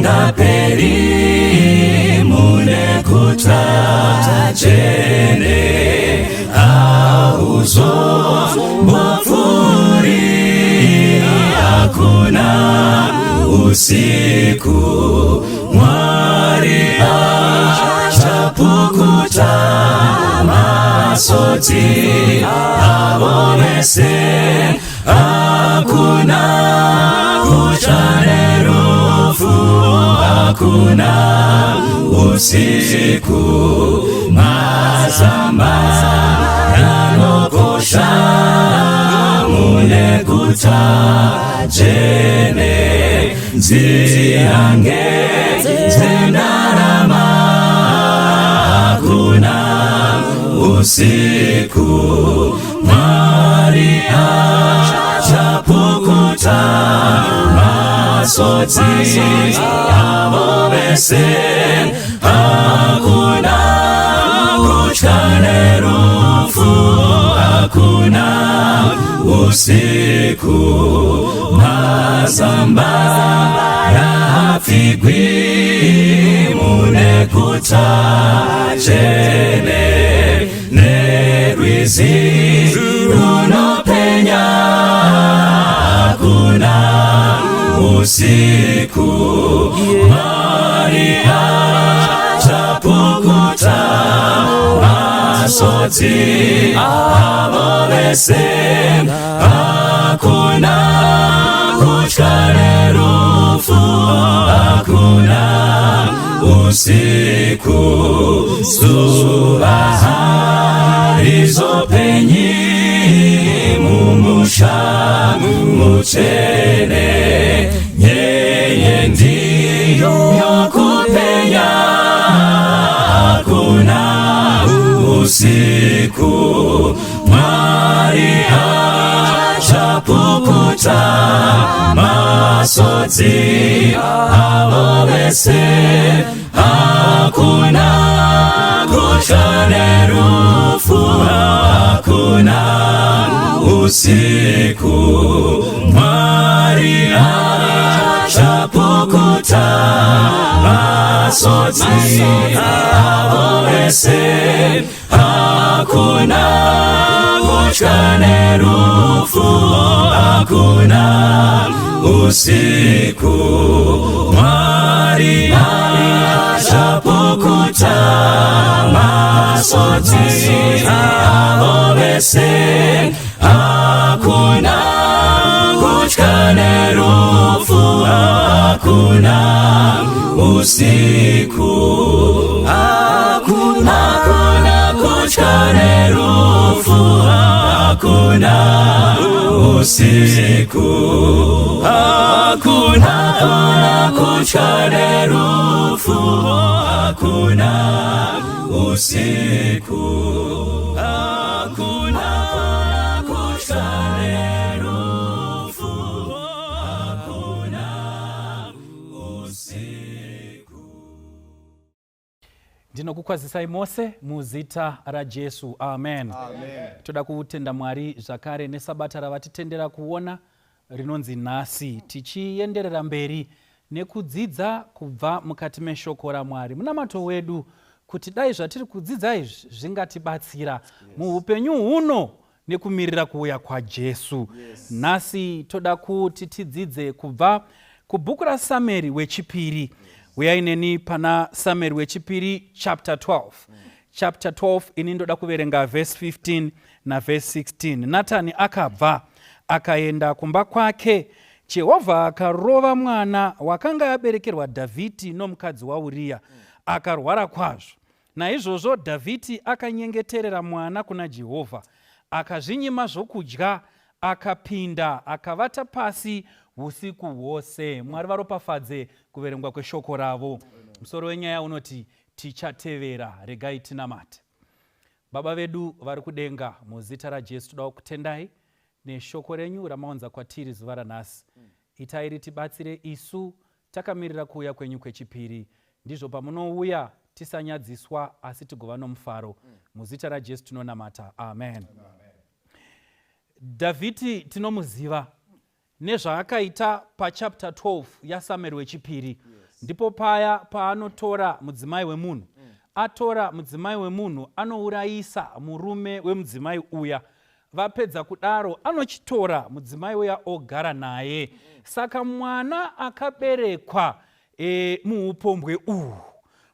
zvisingaperi mune guta dzvene, hauzombopfuuri, hakuna usiku. Mwari achapukuta masodzi avo vese, hakuna kutya nerufu, hakuna usiku. Mazamba anokosha mune guta dzvene, nziyange dzendarama, hakuna usiku. Mwari achapukuta masodzi avo vese, hakuna kutya nerufu, hakuna usiku. Mazamba yapfigwi mune guta dzvene, nerwizi runopenya, hakuna usiku. Mwari achapukuta masodzi avo vese, hakuna kutya nerufu, hakuna usiku. Zuva harizopenyi mumusha mutsvene, nyeyendi yokupenya, hakuna usiku. Mwari achapukuta masodzi avo vese, hakuna kutya nerufu, hakuna usiku. Mwari achapukuta masodzi avo vese, hakuna kutya nerufu, hakuna usiku. Mwari achapukuta masodzi avo vese, hakuna kutya nerufu, hakuna usiku. Hakuna kutya nerufu, hakuna usiku. Hakuna kutya nerufu, hakuna usiku. Hakuna kutya nerufu, hakuna usiku. Ndinokukwazisai mose muzita raJesu, amen. Toda kutenda Mwari zvakare nesabata ravatitendera kuona rinonzi nhasi, tichienderera mberi nekudzidza kubva mukati meshoko raMwari. Munamato wedu kuti dai zvatiri kudzidza izvi zvingatibatsira muupenyu huno nekumirira kuuya kwaJesu. Nhasi toda kuti tidzidze kubva kubhuku raSamueri wechipiri. Uyai neni pana Samueri wechipiri chapter 12. Chapter 12 ini ndoda kuverenga verse 15 na verse 16. Natani akabva akaenda kumba kwake. Jehovha akarova mwana wakanga aberekerwa Dhavhidhi nomukadzi waUria, akarwara kwazvo. Naizvozvo Dhavhidhi akanyengeterera mwana kuna Jehovha, akazvinyima zvokudya, akapinda akavata pasi usiku hwose. Mwari varopafadze kuverengwa kweshoko ravo. Musoro wenyaya unoti tichatevera. Regai tinamate. Baba vedu vari kudenga, muzita raJesu toda kutendai neshoko renyu ramaunza kwatiri zuva ranhasi. Itai ritibatsire isu takamirira kuuya kwenyu kwechipiri. Ndizvo pamunouya tisanyadziswa asi tigova nomufaro. Muzita raJesu tinonamata. Amen. Dhavhidhi tinomuziva nezvaakaita pachapter 12 yaSamueri wechipiri. ndipo paya paanotora mudzimai wemunhu. Atora mudzimai wemunhu anourayisa murume wemudzimai uya. Vapedza kudaro anochitora mudzimai uya ogara naye. Saka mwana akaberekwa muupombwe uhu.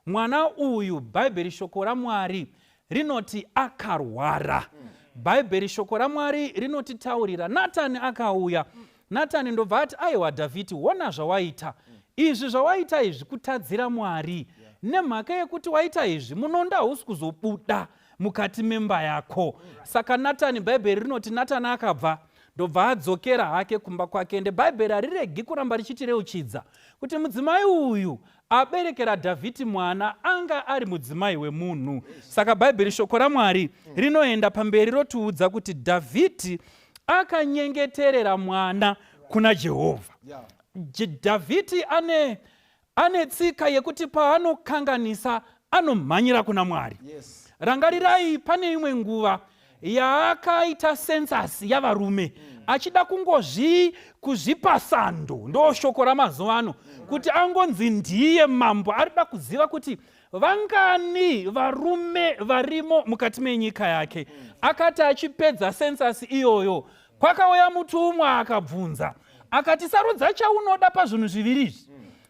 Mwana uyu Bhaibheri shoko raMwari rinoti akarwara. Bhaibheri shoko raMwari rinotitaurira Natani akauya. Natani ndobva ati, aiwa Dhavhidhi, ona zvawaita. Izvi zvawaita izvi kutadzira Mwari. Nemhaka yekuti waita izvi munondo hausi kuzobuda mukati memba yako. Saka Natani, Bhaibheri rinoti Natani akabva ndobva adzokera hake kumba kwake. Ende Bhaibheri hariregi kuramba richitireuchidza kuti mudzimai uyu aberekera Dhavhidhi mwana anga ari mudzimai wemunhu. Saka Bhaibheri shoko raMwari rinoenda pamberi rotiudza kuti Dhavhidhi akanyengeterera mwana kuna Jehovha. Dhavhidhi ane tsika yekuti paanokanganisa anomhanyira kuna Mwari. Rangarirai, pane imwe nguva yaakaita sensasi yavarume achida kuzvipa sando, ndo shoko ramazuva ano, kuti angonzi ndiye mambo. Arida kuziva kuti vangani varume varimo mukati menyika yake. Akati achipedza sensasi iyoyo, kwakauya mutumwa akabvunza akati, sarudza chaunoda pazvinhu zviviri izvi.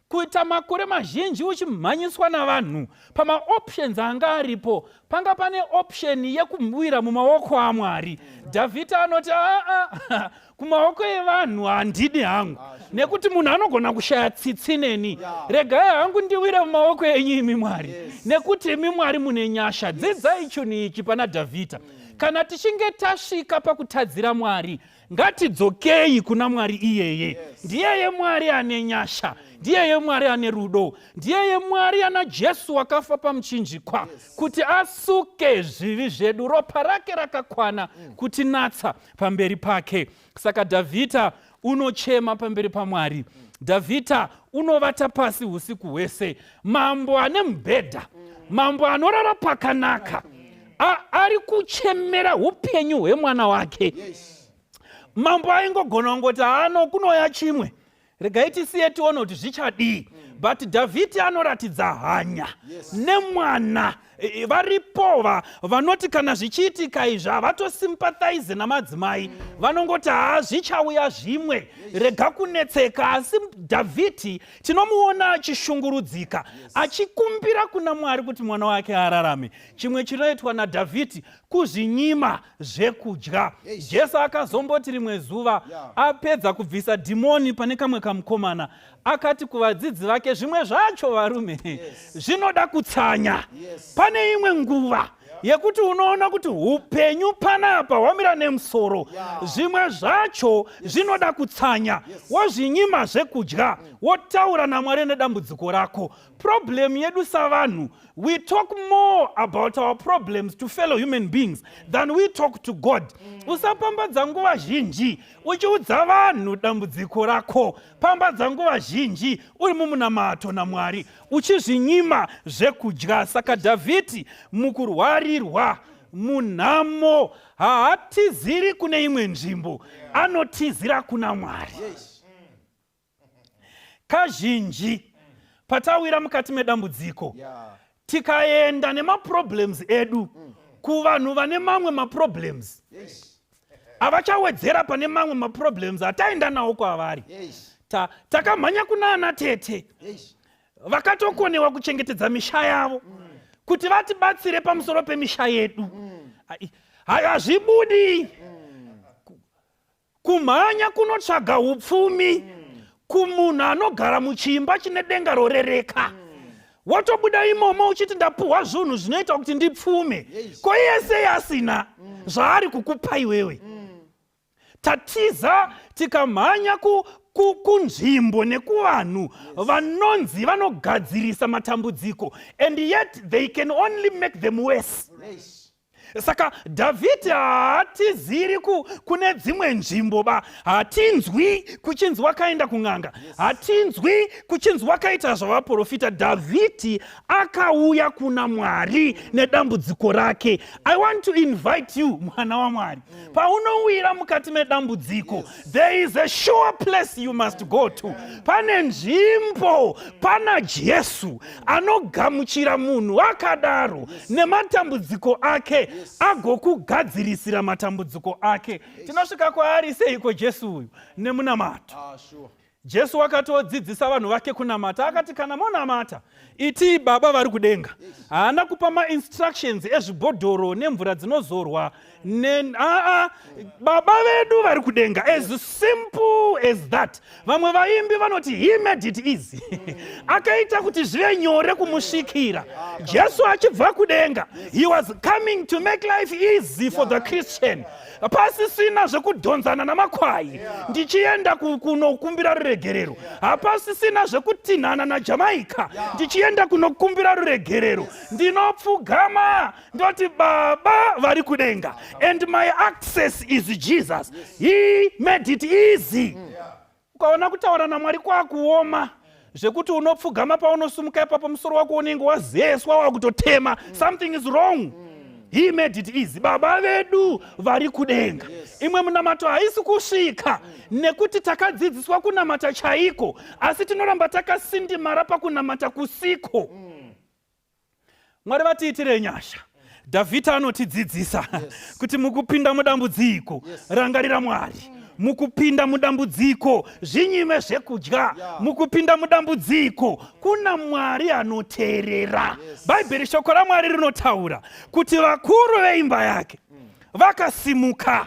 Kuita makore mazhinji uchimhanyiswa navanhu pamaoptions anga aripo, panga pane option yekuwira mumaoko aMwari. Dhavhidhi anoti kumaoko evanhu handidi hangu, nekuti munhu anogona kushaya tsitsi neni. Regai hangu ndiwire mumaoko enyu imi Mwari, nekuti imi Mwari mune nyasha. Dzidzai chinhu ichi pana Dhavhidhi. Kana tichinge tasvika pakutadzira Mwari, ngatidzokei kuna Mwari iyeye. Ndiyeye Mwari ane nyasha, ndiyeye Mwari ane rudo, ndiyeye Mwari ana Jesu wakafa pamuchinjikwa kuti asuke zvivi zvedu. Ropa rake rakakwana kutinatsa pamberi pake. Saka Dhavhidhi unochema pamberi paMwari. Dhavhidhi unovata pasi usiku hwese. Mambo ane mubhedha, mambo anorara pakanaka, ari kuchemera upenyu hwemwana wake. Mambo aingogona kungoti kunoya chimwe, regai tisiye tione kuti zvichadii. But Dhavhidhi anoratidza hanya nemwana. Varipo vanoti kana zvichiitika izvi havatosympathize namadzimai, vanongoti zvichauya zvimwe, rega kunetseka. Asi Dhavhidhi tinomuona achishungurudzika, achikumbira kuna Mwari kuti mwana wake ararame. Chimwe chinoitwa naDhavhidhi kuzvinyima zvekudya. Jesu akazomboti rimwe zuva apedza kubvisa dhimoni pane kamwe kamukomana, akati kuvadzidzi vake, zvimwe zvacho varume zvinoda kutsanya. Pane imwe nguva yekuti unoona kuti upenyu panapa hwamira nemusoro, zvimwe zvacho zvinoda kutsanya. Wozvinyima zvekudya, wotaura naMwari nedambudziko rako. Problem yedu savanhu, we talk more about our problems to fellow human beings than we talk to God. Usapambadza nguva zhinji uchiudza vanhu dambudziko rako. Pambadza nguva zhinji uri mumunamato naMwari, uchizvinyima zvekudya. Saka Dhavhidhi mukurwarirwa, munhamo, haatiziri kune imwe nzvimbo, anotizira kuna Mwari. Kazhinji patawira mukati medambudziko, tikaenda nemaproblems edu kuvanhu vane mamwe maproblems, havachawedzera pane mamwe maproblems ataenda nawo kwavari. Takamhanya kuna ana tete vakatokonewa kuchengetedza misha yavo kuti vatibatsire pamusoro pemisha yedu. Hazvibudi kumhanya kunotsvaga upfumi kumunhu anogara muchimba chine denga rorereka. Wotobuda imomo uchiti ndapuhwa zvinhu zvinoita kuti ndipfume, ko iye sei asina zvaari kukupa iwewe. Tatiza tikamhanya kunzvimbo nekuvanhu vanonzi vanogadzirisa matambudziko, and yet they can only make them worse. Saka Dhavhidhi hatiziri kune dzimwe nzvimbo ba, hatinzwi kuchinzi wakaenda kun'anga, hatinzwi kuchinzi wakaita zvavaprofita. Dhavhidhi akauya kuna Mwari nedambudziko rake. I want to invite you, mwana waMwari, paunowira mukati medambudziko, there is a sure place you must go to. Pane nzvimbo, pana Jesu anogamuchira munhu akadaro nematambudziko ake, agokugadzirisira matambudziko ake. Tinosvika kwaari seiko Jesu uyu? Nemunamato. Jesu wakatodzidzisa vanhu vake kunamata, akati kana monamata iti Baba vari kudenga. Haana kupa ma-instructions ezvibhodhoro nemvura dzinozorwa. Baba vedu vari kudenga, as simple as that. Vamwe vaimbi vanoti he made it easy. Akaita kuti zvive nyore kumusvikira. Jesu achibva kudenga, he was coming to make life easy for the Christian. Hapasisina zvekudhonzana namakwai ndichienda kunokumbira ruregerero. Hapasisina zvekutinhana naJamaica ndichienda kunokumbira ruregerero. Ndinopfugama ndoti Baba vari kudenga, and my access is Jesus. He made it easy. Ukaona kutaura naMwari kwakuoma, zvekuti unopfugama paunosumuka ipapo musoro wako unenge wazeswa wakutotema, something is wrong. He made it easy. Baba vedu vari kudenga. Imwe munamato haisi kusvika nekuti takadzidziswa kunamata chaiko, asi tinoramba takasindimara pakunamata kusiko. Mwari vatiitire nyasha. Dhavhidhi anotidzidzisa kuti mukupinda mudambudziko, rangarira Mwari. Mukupinda mudambudziko, zvinyime zvekudya. Mukupinda mudambudziko, kuna Mwari anoteerera. Bhaibheri shoko raMwari rinotaura kuti vakuru veimba yake vakasimuka,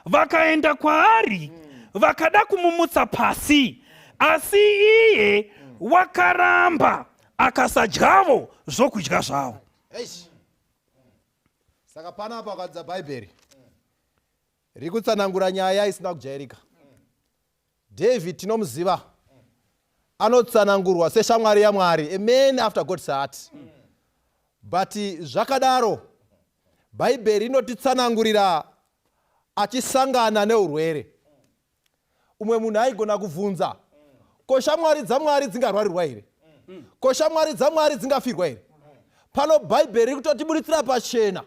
vakaenda kwaari, vakada kumumutsa pasi, asi iye wakaramba akasadyavo zvokudya zvavo. Saka panapa akadza Bhaibheri rikutsanangura nyaya isina kujairika. David tinomuziva, anotsanangurwa seshamwari yaMwari, a man after God's heart. But zvakadaro Bhaibheri inotitsanangurira achisangana neurwere. Umwe munhu aigona kubvunza, ko shamwari dzaMwari dzingarwarirwa here? Ko shamwari dzaMwari dzingafirwa here? Pano Bhaibheri rikutotiburitsira pachena,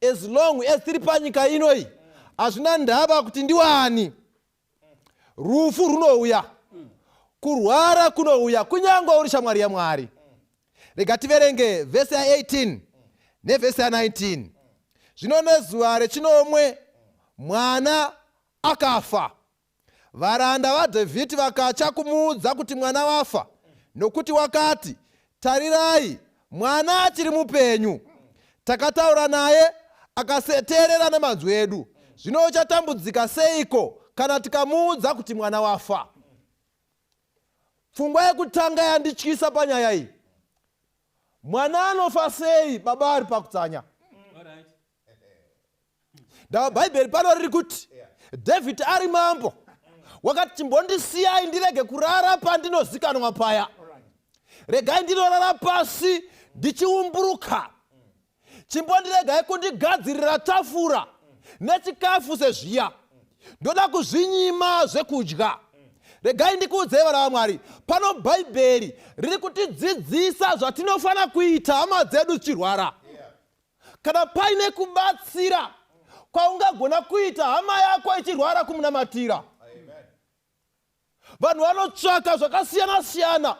as long as tiri panyika inoi, hazvina ndava kuti ndiwani. Rufu runouya, kurwara kunouya, kunyange uri shamwari yaMwari. Rega tiverenge vhesi ya 18 nevhesi ya 19. Zvino nezuva rechinomwe mwana akafa. Varanda vaDhavhidhi vakacha kumuudza kuti mwana wafa, nokuti wakati, tarirai, mwana achiri mupenyu. Takataura naye akaseterera nemanzwi edu. Zvino uchatambudzika seiko kana tikamuudza kuti mwana wafa? Pfungwa yekutanga yandityisa panyaya iyi. Mwana anofa sei baba ari pakutsanya? Bhaibheri pano riri kuti David ari mambo, wakati chimbondisiyai ndirege kurara pandinozikanwa paya. Regai ndinorara pasi ndichiumburuka. Chimbondiregai kundigadzirira tafura nechikafu sezviya. Ndoda kuzvinyima zvekudya. Regai ndikuudzei vana vaMwari, pano Bhaibheri riri kutidzidzisa zvatinofana kuita hama dzedu tichirwara. Kana paine kubatsira kwaungagona kuita hama yako ichirwara kumunamatira. Vanhu vanotsvaka zvakasiyana siyana,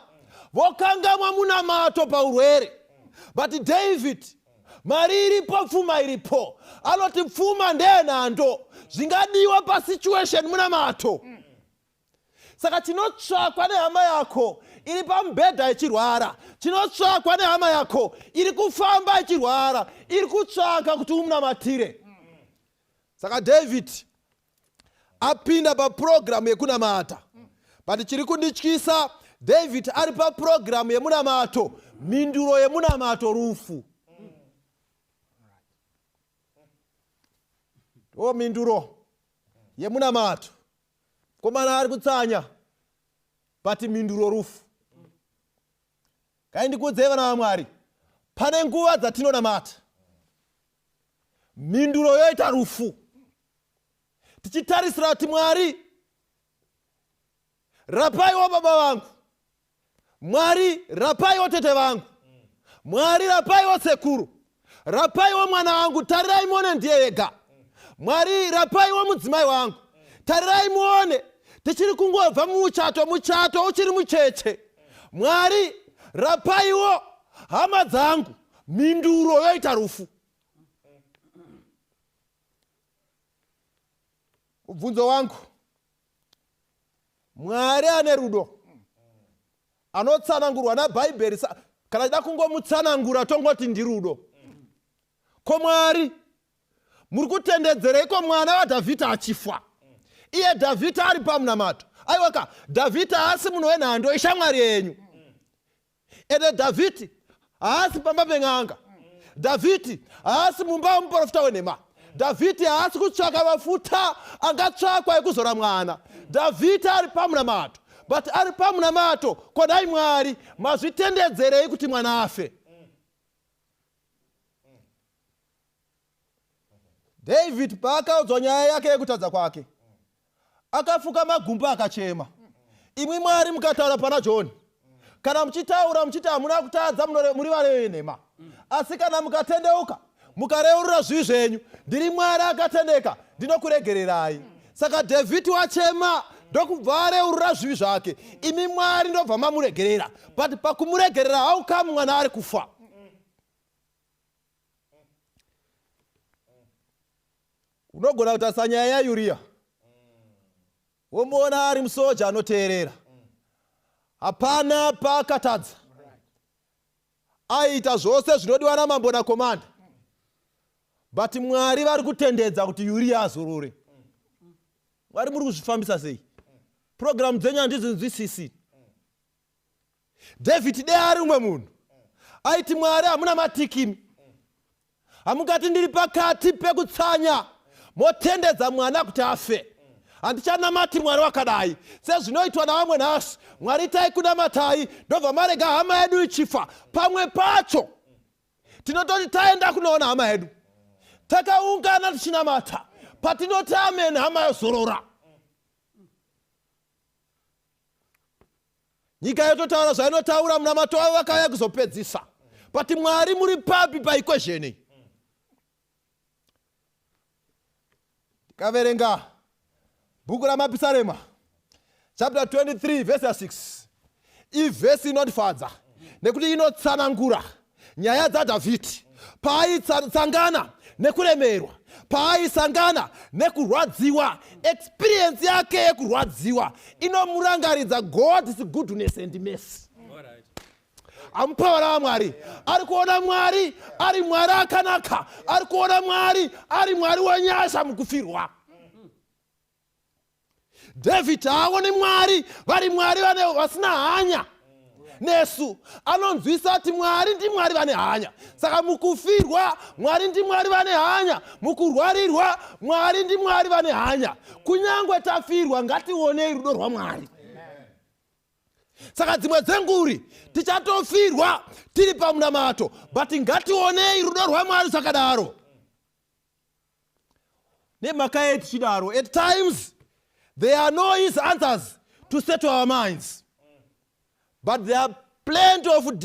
vokangamwa munamato paurwere. But David, mari iripo, pfuma iripo, anoti pfuma ndenhando, zvingadiwa pasituation munamato. Saka tinotsvakwa nehama yako iri pamubhedha ichirwara, tinotsvakwa nehama yako iri kufamba ichirwara, iri kutsvaka kuti umunamatire. Saka David apinda paprogramu yekunamata. But chiri kundityisa, David ari paprogramu yemunamato, minduro yemunamato rufu. O minduro yemunamato, komana ari kutsanya, but minduro rufu. Kaindi kudzeva na vaMwari, pane nguva dzatinonamata, minduro yoita rufu. Tichitarisira kuti Mwari, rapaiwo baba vangu, Mwari rapaiwo tete vangu, Mwari rapaiwo sekuru, rapaiwo mwana wangu, tarirai muone ndiye ega. Mwari rapaiwo mudzimai wangu, tarirai muone tichiri kungobva muchato uchiri mucheche. Mwari rapaiwo hama dzangu, minduro yoita rufu. Ubvunzo wangu, Mwari ane rudo, anotsanangurwa naBhaibheri, kana da kungomutsanangura tongoti ndirudo. Ko Mwari muri kutendedzereiko mwana waDhavhidhi achifa? Iye Dhavhidhi ari pamunamato. Aiwaka, Dhavhidhi haasi munhu wenhando, ishamwari yenyu. Ende Dhavhidhi haasi pamba peng'anga. Dhavhidhi haasi mumba womuprofita wenhema. Dhavhidhi haasi kutsvaka mafuta angatsvakwa ekuzora mwana. Dhavhidhi ari pamunamato. But ari pamunamato, kodai Mwari mazvitendedzerei kuti mwana afe? David paakaudzwa nyaya yake yekutadza kwake, akafuka magumba akachema. Imwi Mwari mukataura pana John, kana muchitaura muchiti hamuna kutadza muri vane venhema. Asi kana mukatendeuka mukareurura zvivi zvenyu, ndiri Mwari akatendeka, ndinokuregererai. Saka David wachema ndokubva areurura zvivi zvake. Imi Mwari ndobva mamuregerera. But pakumuregerera haukamu mwana ari kufa. Unogona kutarisa nyaya yaUria. Womuona ari musoja anoteerera. Hapana paakatadza. Aita zvose zvinodiwa namambo nakomanda. But Mwari vari kutendedza kuti Uria azorore. Mwari muri kuzvifambisa sei? Program dzenyu handizvinzwisisi. David ari umwe munhu aiti Mwari hamuna matikimi. Hamungati ndiri pakati pekutsanya motendedza mwana kuti afe. Handichanamati Mwari wakadai sezvinoitwa navamwe nhasi. Mwari itai kunamatai ndobva marega hama yedu ichifa. Pamwe pacho tinototi taenda kunoona hama yedu, takaungana tichinamata, patinoti amen hama yozorora. Nyika yototaura zvainotaura, munamato wavo vakauya kuzopedzisa. But Mwari muri papi paequation. Tikaverenga bhuku raMapisarema chapter 23 verse 6. Ivhesi inondifadza nekuti inotsanangura nyaya dzaDhavhidhi paaitsangana nekuremerwa, paaisangana nekurwadziwa. Experience yake yekurwadziwa inomurangaridza God's goodness and mercy. Amupavara waMwari, ari kuona Mwari ari Mwari akanaka, ari kuona Mwari ari Mwari wenyasha mukufirwa. David haoni Mwari vari Mwari vasina hanya nesu. Anonzwisa kuti Mwari ndi Mwari vane hanya. Saka mukufirwa Mwari ndi Mwari vane hanya, mukurwarirwa Mwari ndi Mwari vane hanya. Kunyangwe tafirwa ngationei rudo rwaMwari. Saka dzimwe dzenguri tichatofirwa tiri pamunamato, but ngationei rudo rwaMwari zvakadaro. Nemhaka yedu chidaro, at times there are no easy answers to settle our minds. But there are plenty of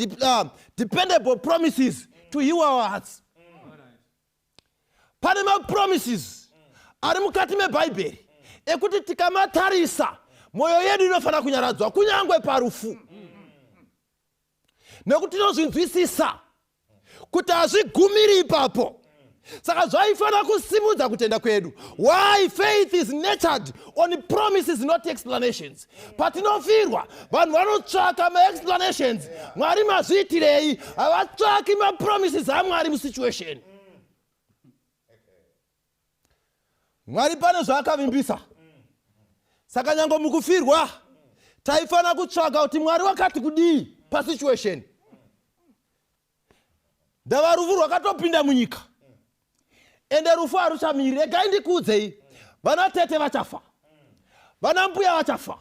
dependable promises to heal our hearts. Pane mapromises ari mukati meBhaibheri ekuti tikamatarisa moyo yedu inofana kunyaradzwa kunyangwe parufu. Nekuti tinozvinzwisisa kuti hazvigumiri ipapo. Saka zvaifana kusimudza kutenda kwedu. Why faith is nurtured on promises, not explanations. Patinofirwa vanhu vanotsvaka maexplanations. Mwari mazviitirei? Havatsvaki mapromises aMwari musituation. Mwari pane zvaakavimbisa. Saka nyango mukufirwa taifana kutsvaka kuti Mwari wakati kudii pasituation. Ndava rufu rwakatopinda munyika. Ende rufu haruchamiri. Regai ndikuudzei, vana tete vachafa, vana mbuya vachafa,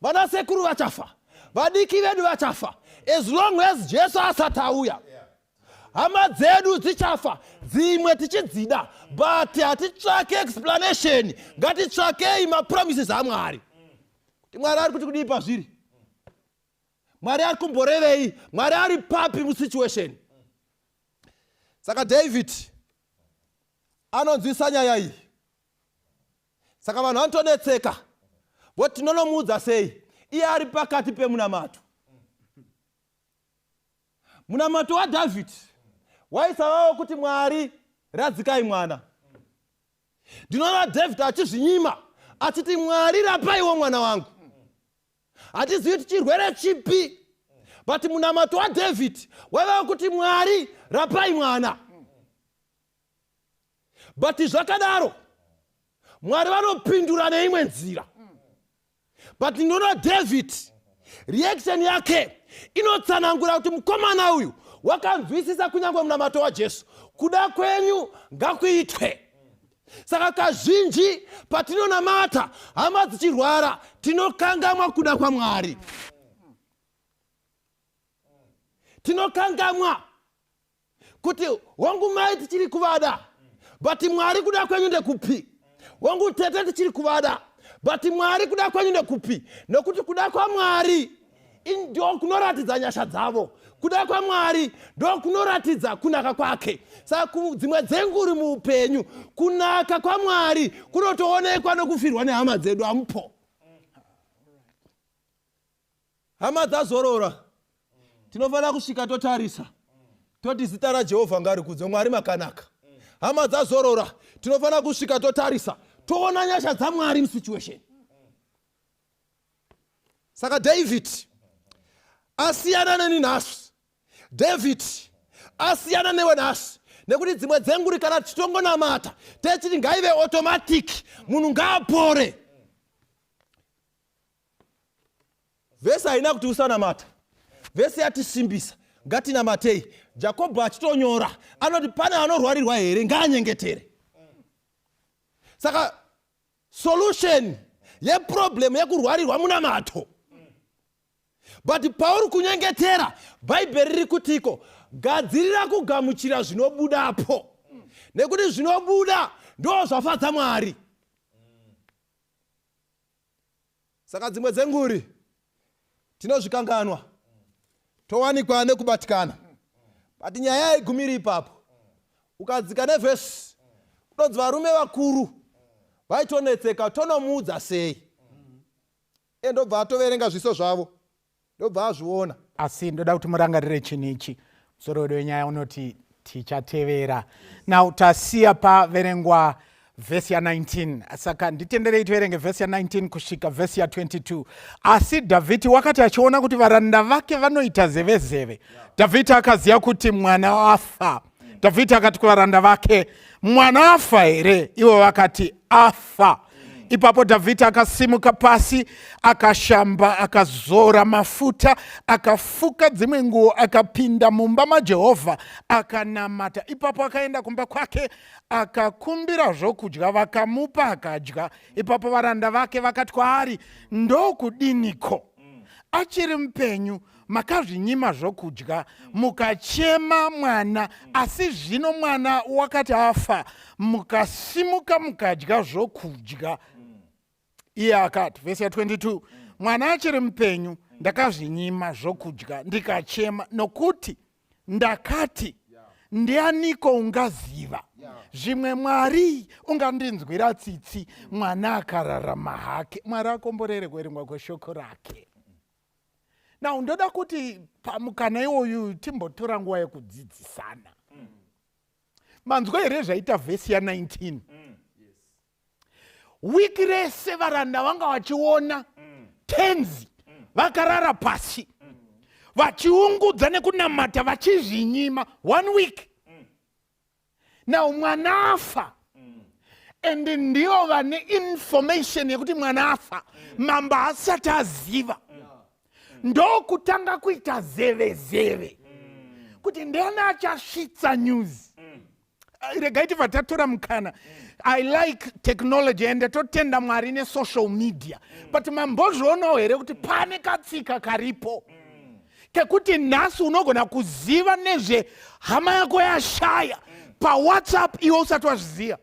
vana sekuru vachafa, vadiki vedu vachafa. As long as Jesu asati auya, hama dzedu dzichafa, dzimwe tichidzida, but hatitsvake explanation, ngatitsvakei mapromises aMwari. Kuti Mwari ari kuti kudii pazviri? Mwari ari kumborevei? Mwari ari papi musituation? Saka David anonzwisa nyaya iyi. Saka vanhu vanotonetseka. Voti tinonomuudza sei? Iye ari pakati pemunamato. Munamato waDhavid waisavawo kuti Mwari radzikai mwana. Ndinoona David achizvinyima achiti Mwari rapaiwo mwana wangu. Hatizivi kuti chirwere chipi, but munamato waDhavid waivawo kuti Mwari rapai mwana. But zvakadaro Mwari vanopindura neimwe nzira. But ndinoona David reaction yake inotsanangura kuti mukomana uyu wakanzwisisa kunyange munamato waJesu. Kuda kwenyu ngakuitwe. Saka kazhinji patinonamata hama dzichirwara tinokangamwa kuda kwaMwari. Tinokangamwa kuti wangu mai tichiri kuvada, but Mwari kuda kwenyu ndekupi? Wangu tete tichiri kuvada, but Mwari kuda kwenyu ndekupi? Nokuti kuda kwaMwari ndio kunoratidza nyasha dzavo. Kuda kwaMwari ndio kunoratidza kunaka kwake. Saka dzimwe dzenguri muupenyu kunaka kwaMwari kunotoonekwa nokufirwa nehama dzedu amupo. Hama dzazorora tinofanira kusvika totarisa toti zita raJehovha ngarikudzwe, Mwari makanaka. Hama dzazorora tinofanira kusvika totarisa toona nyasha dzaMwari musituation. Saka David asiyana neni nhasi. David asiyana newe nhasi. Nekuti dzimwe dzenguri kana tichitongonamata techiti ngaive automatic, munhu ngaapore. Vhesi haina kuti usanamata. Vhesi yatisimbisa ngatinamatei. Jakobho achitonyora anoti pane anorwarirwa here ngaanyengetere. Saka solution yeproblem yekurwarirwa munamato. But pauri kunyengetera, Bhaibheri riri kutiko gadzirira kugamuchira zvinobudapo. Nekuti zvinobuda ndo zvafadza Mwari. Saka dzimwe dzenguri tinozvikanganwa, towanikwa nekubatikana. But nyaya igumiri ipapo. Ukadzika nevhesi unonzi varume vakuru vaitonetseka tonomuudza sei. Ndobva atoverenga zviso zvavo. Ndobva azviona. Asi ndoda kuti murangarire chinichi. Musoro wenyaya unoti tichatevera. Now tasiya paverengwa vhesi ya 19. Saka nditenderei tiverenge vhesi ya 19 kusvika vhesi ya 22. Asi Dhavhidhi wakati achiona kuti varanda vake vanoita zevezeve, Dhavhidhi akaziva kuti mwana wafa. Dhavhidhi akati kuvaranda vake, mwana afa here? Ivo vakati afa. Ipapo Dhavhidhi akasimuka pasi, akashamba, akazora mafuta, akafuka dzimwe nguo, akapinda mumba maJehovha, akanamata. Ipapo akaenda kumba kwake, akakumbira zvokudya, vakamupa akadya. Ipapo varanda vake vakati kwaari, ndokudiniko? Achiri mupenyu makazvinyima zvokudya, mukachema mwana, asi zvino mwana wakati afa, mukasimuka mukadya zvokudya. Iye akati, vhesi ya 22, mwana achiri mupenyu ndakazvinyima zvokudya ndikachema, nokuti ndakati ndianiko ungaziva? Zvimwe Mwari ungandinzwira tsitsi mwana akararama hake. Mwari akomborere kuverengwa kweshoko rake. Now ndoda kuti pamukana iwoyu timbotora nguva yekudzidzisana. Manzwa here zvaita vhesi ya 19. Wiki rese varanda vanga vachiona tenzi vakarara pasi vachiungudza nekunamata vachizvinyima 1 week. Now mwana afa, and ndiyo vane information yekuti mwana afa mambo asati aziva. Ndo kutanga kuita zeve kuti ndiani achasvitsa news. Regaiti vatatora mukana. I like technology and totenda Mwari nesocial media. But mambozvoonawo here kuti pane katsika karipo kekuti nhasi unogona kuziva nezve hama yako yashaya pawhatsapp iwe usati wazviziya.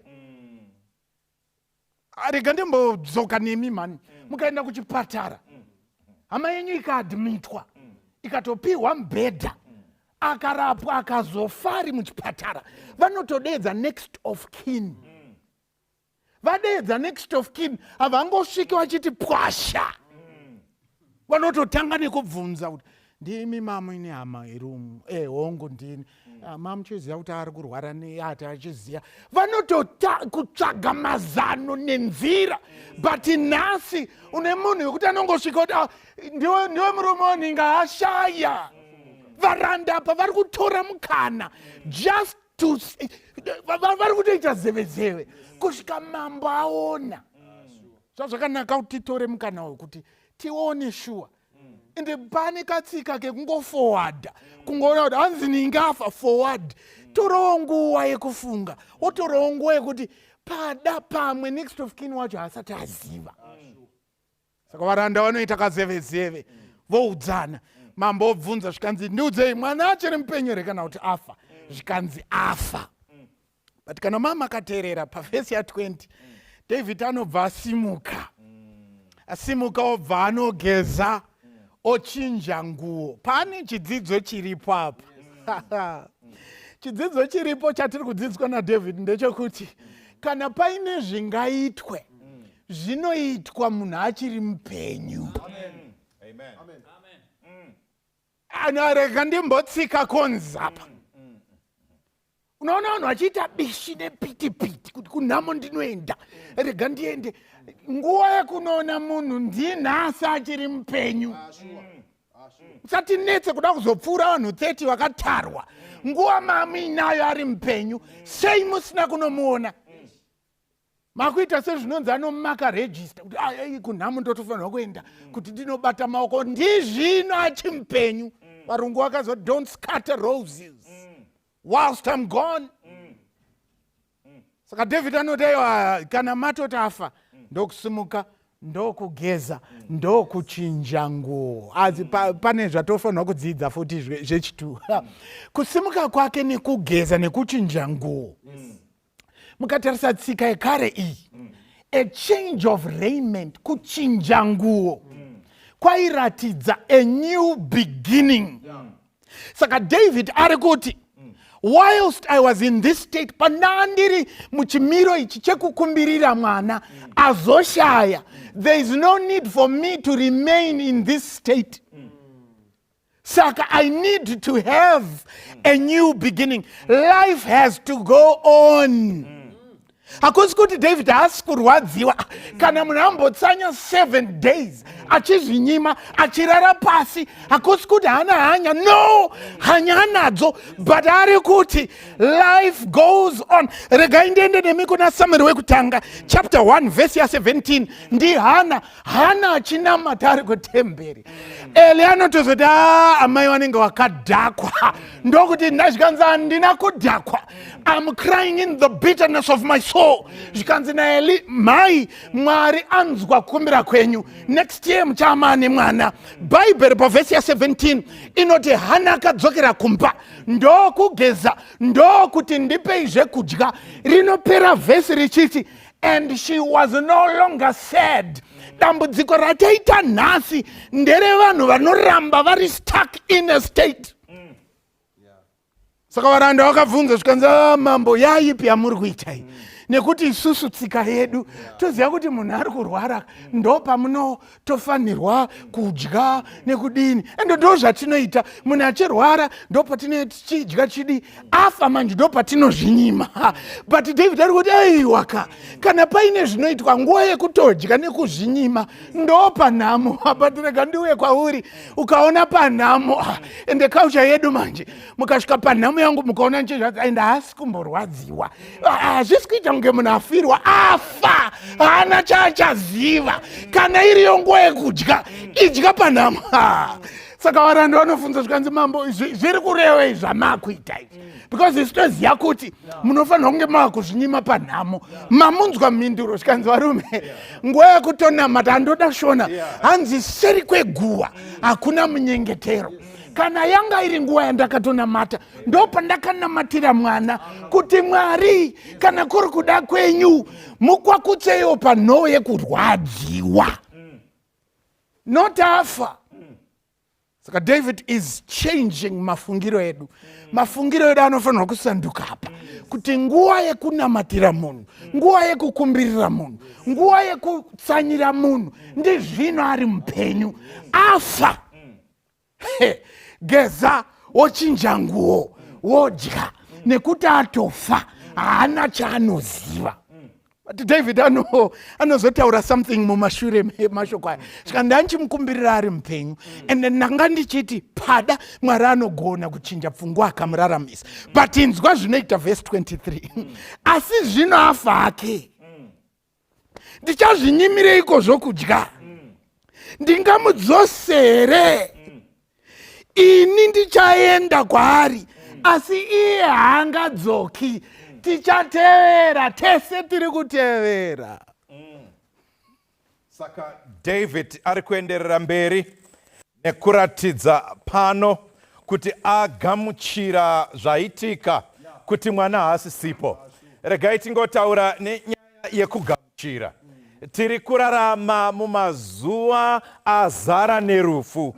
Rega ndimbodzoka nemi mani, mukaenda kuchipatara, hama yenyu ikaadmitwa, ikatopiwa mubhedha, akarapwa akazofari muchipatara, vanotodedza next of kin. Vadedza next of kin, havangosviki vachiti pwasha. Vanototanga nekubvunza kuti ndimi mama ine hama irumu, hongu ndini, mamuchiziva kuti ari kurwara neati achiziva. Vanotokutsvaga mazano nenzira, but nhasi une munhu wekuti anongosvika kuti ndiwe murume wanhinga ashaya. Varanda apa vari kutora mukana just to, vari kutoita zevezeve kusvika mambo aona. Zvazvakanaka kuti titore mukana wekuti tione shuwa. Ende pane katsika kekungoforward, kungoona kuti hanzi ningafa forward. Torawo nguva yekufunga, wotorawo nguva yekuti pada pamwe next of kin wacho haasati aziva. Saka varanda vanoita kazevezeve, voudzana. Mambo obvunza zvikanzi ndiudzei mwana achiri mupenyu kana kuti afa, zvikanzi afa. But kana mama akateerera pavhesi ya20, David anobva asimuka. Asimuka obva anogeza, ochinja nguo. Pane chidzidzo chiripo apa. Chidzidzo chiripo chatiri kudzidziswa naDavid ndechekuti kana paine zvingaitwe, zvinoitwa munhu achiri mupenyu. Rega ndimbotsika konzi apa. Unaona vanhu vachiita bishi nepitipiti kuti kunhamo ndinoenda, rega ndiende. Nguva yekunoona munhu ndinhasi achiri mupenyu. Musatinetse kuda kuzopfuura vanhu 30 vakatarwa. Nguva mamuinayo ari mupenyu, sei musina kunomuona? Makuita sezvinonzi anomaka register kuti kunhamo ndotofanirwa kuenda kuti ndinobata maoko, ndizvino achimupenyu. Varungu vakazo don't scatter roses whilst I'm gone. Saka David anoti kana matoti afa, ndokusimuka, ndokugeza, ndokuchinja nguo. Asi pane zvatofanirwa kudzidza futi zvechitu. Kusimuka kwake nekugeza nekuchinja nguo. Mukatarisa tsika yekare iyi, a change of raiment, kuchinja nguo, kwairatidza a new beginning. Saka David ari kuti, whilst I was in this state, pandandiri muchimiro ichi chekukumbirira mwana azoshaya, there is no need for me to remain in this state. Saka I need to have a new beginning. Life has to go on. Hakusi kuti David haasi kurwadziwa kana munhu ambotsanya 7 days achizvinyima achirara pasi. Hakusi kuti hana hanya, no, hanya anadzo, but ari kuti life goes on. Regai ndiende nemi kuna Samueri wekutanga chapter 1 verse 17. Ndi Hana achinamata ari kutemberi. Eli anotozoti amai vanenge vakadhakwa, ndokuti ndazvikanzi handina kudhakwa, I'm crying in the bitterness of my soul. Zvikanzi naEli, mai, Mwari anzwa kukumbira kwenyu, next year muchama nemwana. Bhaibheri pavhesi ya17 inoti Hana akadzokera kumba, ndokugeza, ndokuti ndipei zvekudya. Rinopera vhesi richiti, and she was no longer sad. Dambudziko rataita nhasi ndere vanhu vanoramba vari stuck in a state. Saka varanda vakabvunza zvikanzi mambo yaipi yamuri kuita iyi? Nekuti isusu tsika yedu toziva kuti munhu ari kurwara ndo pamunotofanirwa kudya nekudini. Ende ndo zvatinoita. Munhu achirwara ndo patinodya chidi, afa manje ndo patinozvinyima. But David ari kuti aiwaka, kana paine zvinoitwa nguva yekutodya nekuzvinyima ndo panhamo. But rega ndiuye kwauri ukaona panhamo. Ende kaucha yedu manje mukasvika panhamo yangu mukaona nchezvati ende haasi kumborwadziwa, hazvisi kuita kunge munhu afirwa afa, hana chaachaziva. Kana iriyo nguva yekudya, idya panhamo. Saka varanda vanofunza zvikanzi mambo, zviri kurevei zvamakuita izvi? Because isitoziva kuti munofanirwa kunge makuzvinyima panhamo. Mamunzwa mhinduro zvikanzi varume, nguva yekutonamata handoda shona, hanzi seri kweguva hakuna munyengetero. kana yanga iri nguva yandakatonamata ndopandakanamatira mwana kuti Mwari kana kuri kuda kwenyu mukwakutseyo panhoo yekurwadziwa not afa. Saka David is changing mafungiro edu. Mafungiro edu anofanirwa kusanduka apa kuti nguva yekunamatira munhu, nguva yekukumbirira munhu, nguva yekutsanyira munhu ndizvino ari mupenyu. Afa geza wochinja nguo wodya nekuti atofa haana chaanoziva. But David anozotaura something mumashure mashoko aya saka ndanchimukumbirira ari mupenyu ende ndanga ndichiti pada Mwari anogona kuchinja pfungwa akamuraramisa. But inzwa zvinoita verse 23 asi zvino afa hake ndichazvinyimireiko zvokudya? Ndingamudzosere? Ini ndichaenda kwaari asi iye haangadzoki. Tichatevera, tese tiri kutevera. Saka David ari kuenderera mberi nekuratidza pano kuti agamuchira zvaitika kuti mwana haasisipo. Regai tingotaura nenyaya yekugamuchira. Tiri kurarama mumazuva azara nerufu.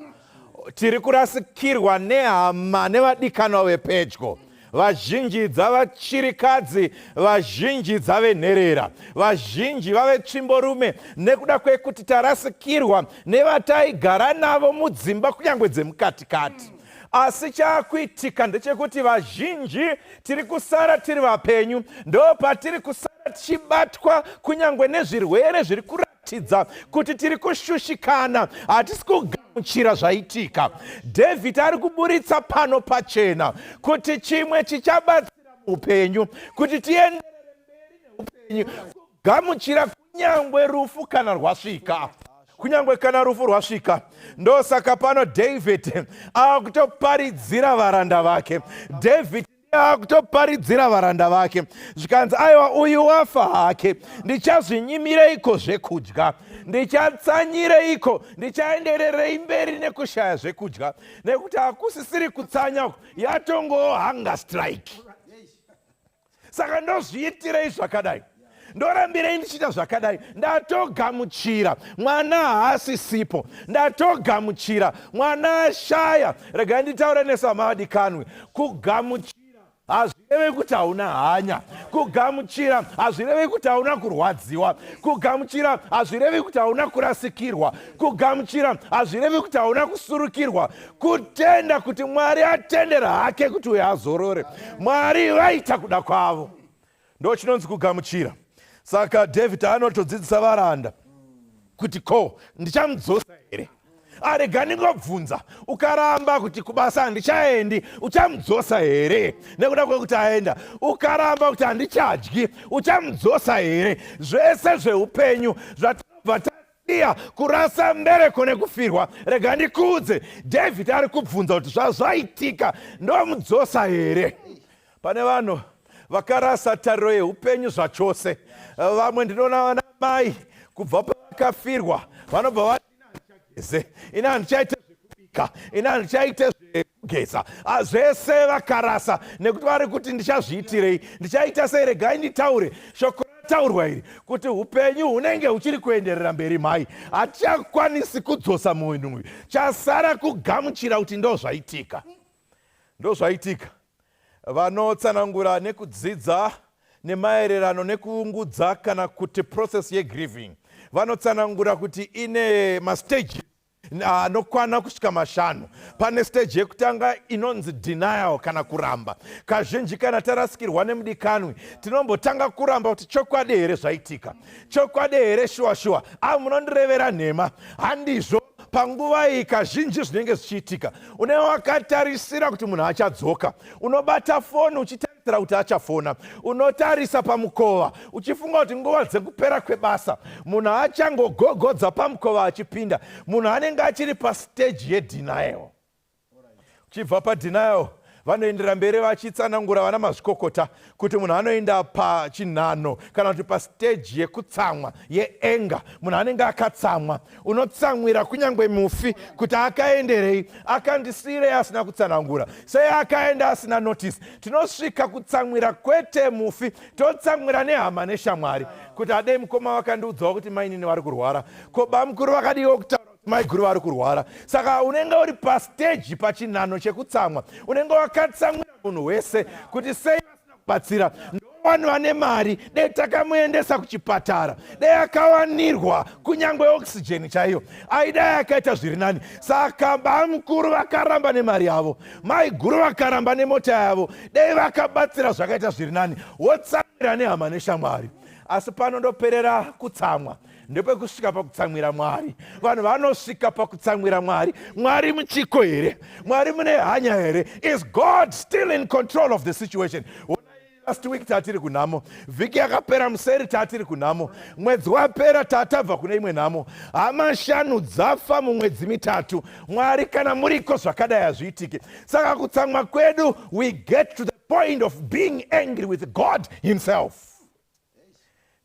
Tiri kurasikirwa nehama nevadikanwa vepedyo. Vazhinji dzavachirikadzi, vazhinji dzavenherera, vazhinji vavetsvimborume nekuda kwekuti tarasikirwa nevataigara navo mudzimba kunyangwe dzemukatikati. Asi chaakuitika ndechekuti vazhinji tiri kusara tiri vapenyu, ndo patiri kusara tichibatwa kunyangwe nezvirwere zviri kuratidza kuti tiri kushushikana, hatisi kugamuchira zvaitika. David ari kuburitsa pano pachena kuti chimwe chichabatsira upenyu, kuti tienderere mberi neupenyu, kugamuchira kunyangwe rufu kana rwasvika. Kunyangwe kana rufu rwasvika. Ndosaka pano David akutoparidzira varanda vake. David akutoparidzira varanda vake zvikanzi aiwa uyu wafa hake, ndichazvinyimireiko zvekudya? Ndichatsanyireiko? Ndichaendererei mberi nekushaya zvekudya? Nekuti hakusisiri kutsanya, yatongo hunger strike. Saka ndozviitirei zvakadai, ndorambirei ndichita zvakadai. Ndatogamuchira mwana haasisipo, ndatogamuchira mwana ashaya. Regai nditaure nesamadikanwe, kugamuchira hazvirevi kuti hauna hanya. Kugamuchira hazvirevi kuti hauna kurwadziwa. Kugamuchira hazvirevi kuti hauna kurasikirwa. Kugamuchira hazvirevi kuti hauna kusurukirwa. Kutenda kuti Mwari atendera hake kuti uyo azorore. Mwari vaita kuda kwavo, ndo chinonzi kugamuchira. Saka David anotodzidzisa varanda kuti ko ndichamudzosa here? Arega ndingobvunza, ukaramba kuti kubasa handichaendi uchamudzosa here? Nekuda kwekuti aenda. Ukaramba kuti handichadyi uchamudzosa here? Zvese zveupenyu zvatinobva tasiya kurasa mbereko nekufirwa. Rega ndikuudze, David ari kubvunza kuti zvazvaitika ndomudzosa here? Pane vanhu vakarasa tariro yeupenyu zvachose. Vamwe ndinoona vana mai kubva pavakafirwa vanobva vati ina handichaite zvekubika, ina handichaite zvekugeza. Zvese vakarasa nekuti vari kuti ndichazviitirei, ndichaita sei? Regai nditaure shoko rataurwa iri kuti upenyu hunenge huchiri kuenderera mberi. Mai hatichakwanisi kudzosa munhu uyu, chasara kugamuchira kuti ndozvaitika. Ndozvaitika. Vanotsanangura nekudzidza nemaererano nekuungudza kana kuti process yegrieving vanotsanangura kuti ine mastage anokwana kusvika 5. Pane stage yekutanga inonzi denial kana kuramba. Kazhinji kana tarasikirwa nemudikanwi tinombotanga kuramba kuti chokwadi here zvaitika, chokwadi here shuwa munondirevera nhema, handizvo. Panguva iyi kazhinji zvinenge zvichiitika une wakatarisira kuti munhu achadzoka, unobata foni uchitarisira kuti achafona, unotarisa pamukova uchifunga kuti nguva dzekupera kwebasa munhu achangogogodza pamukova achipinda. Munhu anenge achiri pastage yedenial. Uchibva padenial vanoendera mberi vachitsanangura vana mazvikokota kuti munhu anoenda pachinhano kana kuti pastage yekutsamwa yeenga. Munhu anenge akatsamwa, unotsamwira kunyange mufi kuti akaenderei, akandisirei asina kutsanangura, sei akaenda asina notice. Tinosvika kutsamwira kwete mufi, totsamwira nehama neshamwari kuti adei mukoma vakandiudzawo kuti mainini vari kurwara, ko bamukuru vakadiwo kutaura maiguru vari kurwara. Saka unenge uri pastage pachinhano chekutsamwa, unenge wakatsamwira munhu wese kuti sei vasina kubatsira. Vanhu vane mari dei takamuendesa kuchipatara, dei akawanirwa kunyange oxygen chaiyo, aidai akaita zviri nani. Saka bamukuru vakaramba nemari yavo, maiguru vakaramba nemota yavo, dei vakabatsira zvakaita zviri nani, wotsamwira nehama neshamwari. Asi panondoperera kutsamwa, ndepekusvika pakutsamwira Mwari. Vanhu vanosvika pakutsamwira Mwari. Mwari muchiko here? Mwari mune hanya here? Is God still in control of the situation? Last week tatiri kunamo, vhiki yakapera museri tatiri kunamo, mwedzi wapera tatabva kune imwe nhamo, hama 5 dzafa mumwedzi 3. Mwari kana muriko zvakadai hazviitike. Saka kutsamwa kwedu, we get to the point of being angry with God himself.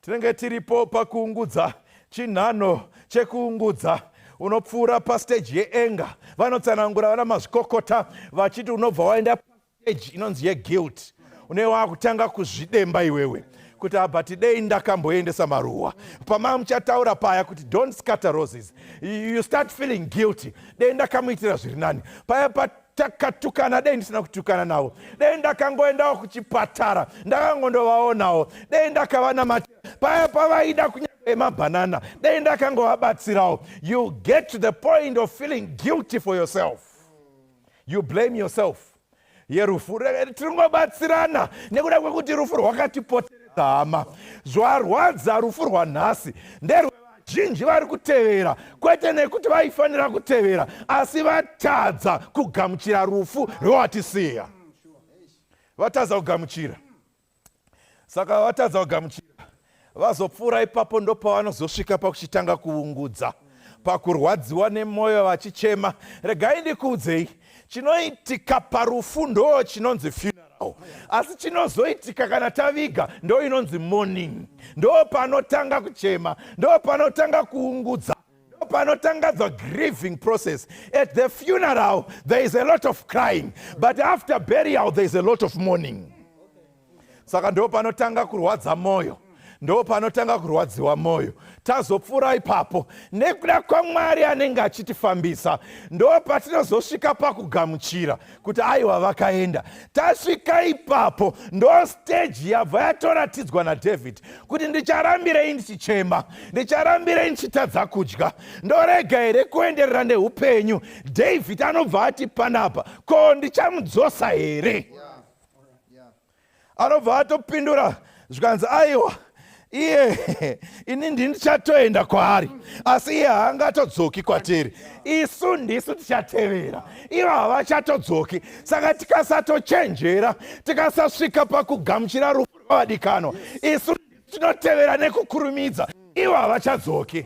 Tinenge tiripo pakuungudza, chinhano chekuungudza, unopfuura pastage yeenga. Vanotsanangura vana mazvikokota vachiti unobva waenda pastage inonzi yeguilt. Unewa kutanga kuzvidemba iwewe kuti but dei ndakamboendesa maruwa. Pama muchataura paya kuti don't scatter roses. You start feeling guilty. Dei ndakamuitira zviri nani. Paya takatukana, dei ndisina kutukana navo. Dei ndakangoendawo kuchipatara, ndakangondovaonawo. Dei ndakavanamatira. Paya pavaida kunyange mabanana, dei ndakangovabatsirawo. You get to the point of feeling guilty for yourself. You blame yourself. Yerufu tiringobatsirana nekuda kwekuti rufu rwakatipoteredza hama. Zvarwadza rufu rwanhasi nderwevazhinji vari kutevera, kwete nekuti vaifanira kutevera, asi vatadza kugamuchira rufu rwewatisiya. Vatadza kugamuchira. Saka vatadza kugamuchira, vazopfuura ipapo ndopavanozosvika pakuchitanga kuungudza, pakurwadziwa nemwoyo vachichema. Regai ndikuudzei, chinoitika parufu ndo chinonzi funeral, asi chinozoitika kana taviga ndo inonzi mourning. Ndo panotanga kuchema, ndo panotanga kuungudza, ndo panotanga the grieving process. At the funeral there is a lot of crying, but after burial there is a lot of mourning. Saka ndo panotanga kurwadza moyo, ndo panotanga kurwadziwa moyo. Tazopfuura ipapo nekuda kwaMwari anenge achitifambisa, ndo patinozosvika pakugamuchira kuti aiwa vakaenda. Tasvika ipapo ndo stage yabva yatoratidzwa naDhavhidhi kuti ndicharambirei ndichichema, ndicharambirei ndichitadza kudya, ndorega here kuenderera neupenyu. Dhavhidhi anobva ati panapa, ko ndichamudzosa here? Anobva atopindura zvikanzi aiwa iye ini ndichatoenda kwaari, asi iye haangatodzoki kwatiri. Isu ndisu tichatevera, ivo havachatodzoki. Saka tikasatochenjera, tikasasvika pakugamuchira rufu rwavadikanwa, isu tinotevera nekukurumidza, ivo havachadzoki.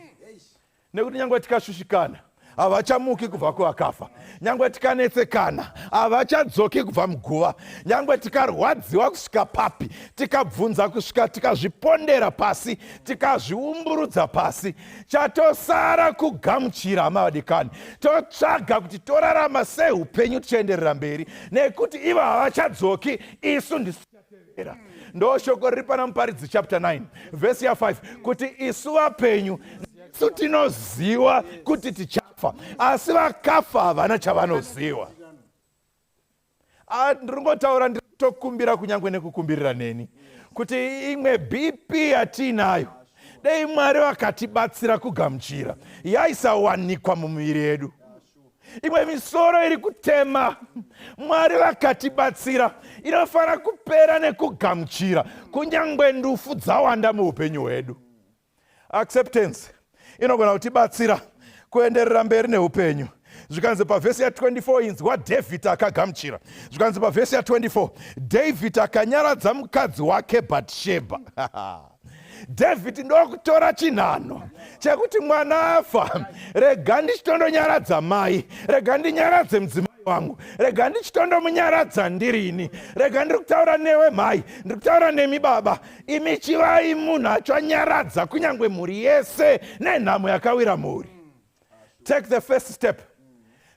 Nekuti nyangwe tikashushikana, havachamuki kubva kuvakafa. Nyangwe tikanetsekana, havachadzoki kubva muguva. Nyangwe tikarwadziwa kusvika papi, tikabvunza kusvika tikazvipondera pasi, tikazviumburudza pasi, chatosara kugamuchira. Hama vadikani, totsvaga kuti torarama sei upenyu tichienderera mberi, nekuti ivo havachadzoki, isu ndisu tichatevera. Ndo shoko riri pana Muparidzi chapter 9 verse ya 5 kuti isu vapenyu isu tinoziva kuti tichafa, asi vakafa havana chavanoziva. Ndiringotaura nditokumbira kunyange nekukumbirira neni kuti imwe BP yatinayo dei Mwari vakatibatsira kugamuchira, yaisawanikwa mumiviri yedu. Imwe misoro iri kutema, Mwari vakatibatsira, inofanira kupera nekugamuchira kunyange ndufu dzawanda muupenyu hwedu. Acceptance inogona kutibatsira kuenderera mberi neupenyu. Zvikanzi pavhesi ya24 inzi waDhavhidhi akagamuchira. Zvikanzi pavhesi ya24 Dhavhidhi akanyaradza mukadzi wake Bhatishebha. Dhavhidhi ndokutora chinhano chekuti mwana afa, rega ndichitondonyaradza mai, rega ndinyaradze mudzimai wangu, rega ndichitondomunyaradza ndirini, rega ndiri kutaura newe mhai, ndiri kutaura nemi baba, imi chivai munhu achonyaradza kunyange mhuri yese nenhamo yakawira mhuri. Take the first step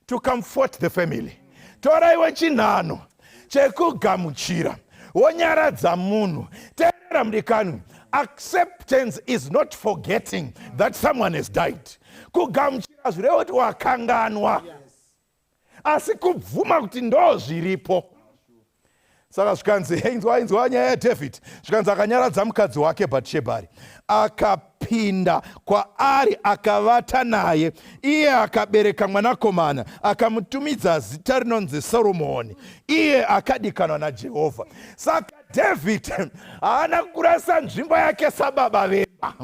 to comfort the family. Toraiwe chinhano chekugamuchira wonyaradza munhu. Teerera mudikanwi, acceptance is not forgetting that someone has died. Kugamuchira zvireva kuti wakanganwa, asi kubvuma kuti ndo zviripo. Saka zvikanzi inzwa nyaya yaDhavhidhi, zvikanzi akanyaradza mukadzi wake Bhatishebhari, akapinda kwaari akavata naye, iye akabereka mwanakomana, akamutumidza zita rinonzi Soromoni, iye akadikanwa naJehovha. Saka Dhavhidhi haana kurasa nzvimbo yake sababa vemba,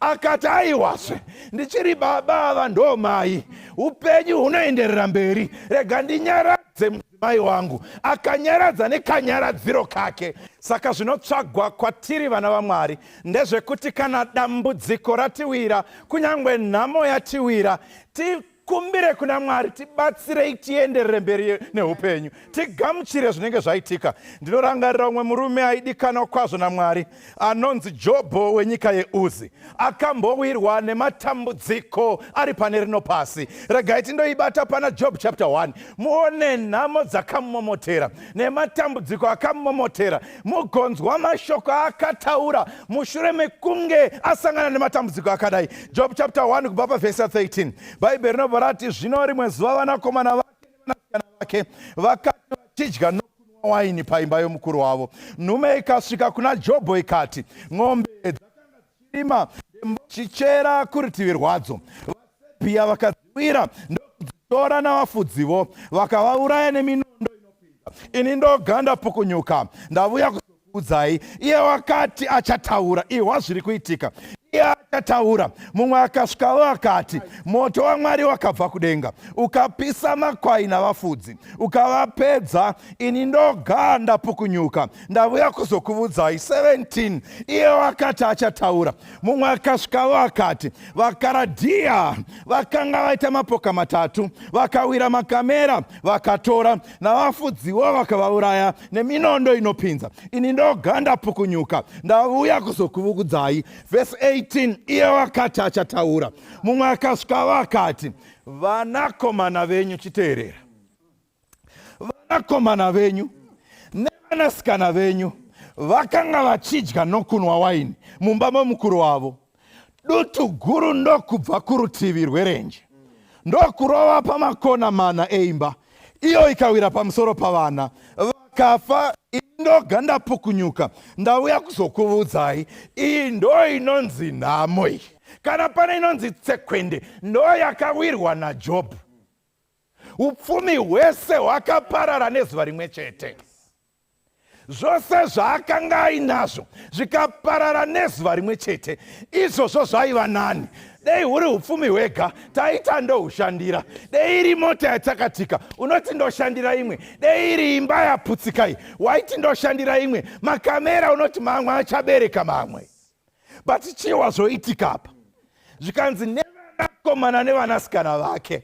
akati aiwazve, ndichiri baba ava ndo mai, upenyu hunoenderera mberi, rega ndinyaradze mai wangu. Akanyaradza nekanyaradziro kake. Saka zvinotsvagwa kwatiri vana vaMwari ndezvekuti kana dambudziko ratiwira, kunyange nhamo yatiwira, tikumbire kuna Mwari, tibatsirei tienderere mberi neupenyu, tigamuchire zvinenge zvaitika. Ndinorangarira umwe murume aidikanwa kwazvo naMwari anonzi Jobho wenyika yeUzi. Akambowirwa nematambudziko ari pane rino pasi. Regai tindoibata pana Job chapter 1. Muone nhamo dzakamumomotera nematambudziko akamumomotera. Mugonzwa mashoko akataura mushure mekunge asangana nematambudziko akadai. Job chapter 1 kubva pavhesi 13. Bhaibheri rinobva rati, zvino rimwe zuva vanakomana vake nevanasikana vake vakati vachidya nokunwa waini paimba yomukuru wavo, nhume ikasvika kuna Jobho ikati, ng'ombe dzakanga dzichirima chichera kurutivi rwadzo. VaSebhia vakadziwira ndokudzitora navafudzivo, vakavauraya neminondo inopinza. Ini ndoganda pukunyuka, ndavuya kuzokuudzai. Iye wakati achataura, ihwa zviri kuitika. Iye achataura. Mumwe akasvikawo akati, moto waMwari wakabva kudenga ukapisa makwai navafudzi ukavapedza. Ini ndoganda pukunyuka, ndavuya kuzokuudzai. 17. Iye wakati achataura. Mumwe akasvikawo akati, vaKaradhiya vakanga vaita mapoka matatu, vakawira makamera vakatora, navafudziwo vakavauraya neminondo inopinza. Ini ndoganda pukunyuka, ndavuya kuzokuudzai. Verse 18. Iye wakati achataura. Mumwe akasvikawo akati, vanakomana venyu, chiteerera, vanakomana venyu nevanasikana venyu vakanga vachidya nokunwa waini mumba momukuru wavo. Dutu guru ndokubva kurutivi rwerenje, ndokurova pamakona mana eimba, iyo ikawira pamusoro pavana vakafa. Ndoganda pukunyuka, ndauya kuzokuudzai. Iyi ndo inonzi nhamo iyi. Kana pane inonzi tsekwende, ndo yakawirwa naJobho. Upfumi hwese hwakaparara nezuva rimwe chete. Zvose zvaakanga ainazvo zvikaparara nezuva rimwe chete. Izvozvo zvaiva nani. Dei huri upfumi hwega, taita ndohushandira. Dei iri mota yatsakatika, unoti ndoshandira imwe. Dei iri imba yaputsikai, waiti ndoshandira imwe. Makamera unoti mamwe achabereka mamwe. But chiwa zvoitika apa, zvikanzi nevanakomana nevanasikana vake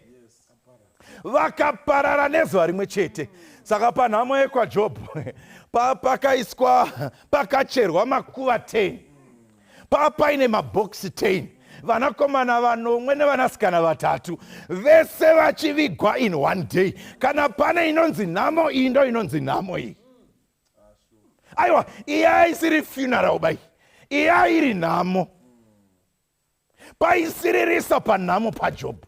vakaparara nezuva rimwe chete. Saka panhamo yekwaJobho pakaiswa, pakacherwa makuva 10, paine mabhokisi 10. Vanakomana vanomwe nevanasikana vatatu vese vachivigwa in one day. Kana pane inonzi nhamo, iyi ndo inonzi nhamo iyi. Aiwa, iyi aisiri funeral bai, iyi airi nhamo. Paisiririsa panhamo paJobho,